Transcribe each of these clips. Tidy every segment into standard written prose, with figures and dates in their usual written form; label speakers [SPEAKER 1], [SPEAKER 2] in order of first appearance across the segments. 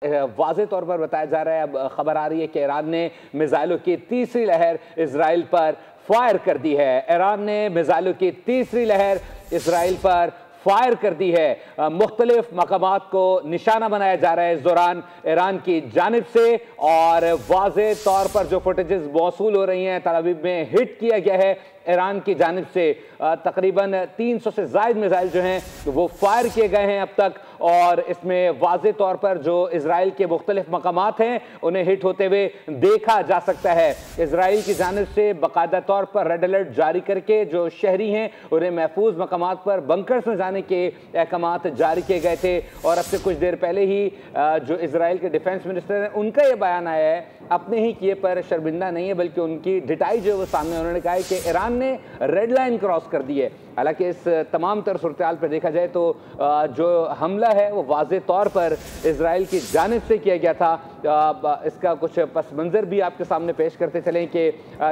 [SPEAKER 1] वाज़े तौर पर बताया जा रहा है, अब खबर आ रही है कि ईरान ने मिसाइलों की तीसरी लहर इजराइल पर फायर कर दी है। ईरान ने मिसाइलों की तीसरी लहर इजराइल पर फायर कर दी है। मुख्तलिफ मकामात को निशाना बनाया जा रहा है इस दौरान ईरान की जानिब से, और वाज़े तौर पर जो फुटेजेस मौसूल हो रही हैं, तल अवीव में हिट किया गया है ईरान की जानिब से। तकरीबन 300 से ज़ायद मिसाइल जो हैं वो फायर किए गए हैं अब तक, और इसमें वाज़े तौर पर जो इजराइल के मुख्तलिफ मकामात हैं उन्हें हिट होते हुए देखा जा सकता है। इजराइल की जानिब से बाकायदा तौर पर रेड अलर्ट जारी करके जो शहरी हैं उन्हें महफूज मकामात पर बंकर्स में जाने के अहकामात जारी किए गए थे। और अब से कुछ देर पहले ही जो इजराइल के डिफेंस मिनिस्टर हैं उनका ये बयान आया है, अपने ही किए पर शर्मिंदा नहीं है बल्कि उनकी डिटाई जो है वो सामने, उन्होंने कहा है कि ईरान ने रेड लाइन क्रॉस कर दी है। हालांकि इस तमाम तर सूरत पर देखा जाए तो जो हमला है वो वाज़े तौर पर इजराइल की जानिब से किया गया था। इसका कुछ पस मंज़र भी आपके सामने पेश करते चलें कि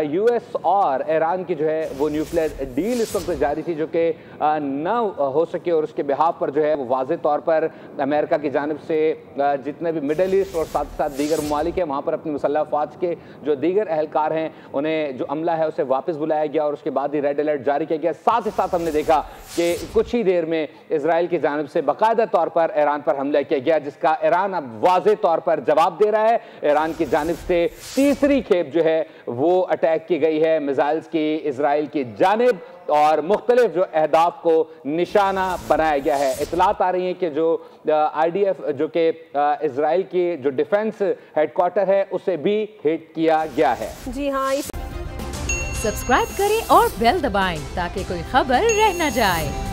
[SPEAKER 1] यूएस और ईरान की जो है वो न्यूक्लियर डील इस वक्त जारी थी जो कि न हो सके, और उसके बिहाफ पर जो है वो वाज़े तौर पर अमेरिका की जानिब से जितने भी मिडल ईस्ट और साथ साथ दीगर ममालिक हैं वहाँ पर अपनी मुसल्लह अफ़वाज के जो दीगर अहलकार हैं उन्हें जो अमला है उसे वापस बुलाया गया, और उसके बाद ही रेड अलर्ट जारी किया गया। साथ ही साथ हमने देखा कि कुछ ही देर में इजराइल की जानिब से बाकायदा तौर पर ईरान पर हमला किया गया, जिसका ईरान अब वाज़े तौर पर जवाब दे रहा है। ईरान की जानिब से तीसरी खेप जो है वो अटैक की गई है मिसाइल्स की इजराइल की जानिब, और मुख्तलिफ जो अहदाफ को निशाना बनाया गया है। इतलात आ रही हैं कि जो IDF जो कि इजराइल की जो डिफेंस हेडक्वार्टर है उसे भी हिट किया गया है।
[SPEAKER 2] जी हाँ,
[SPEAKER 3] सब्सक्राइब करें और बेल दबाएं ताकि कोई खबर रह न जाए।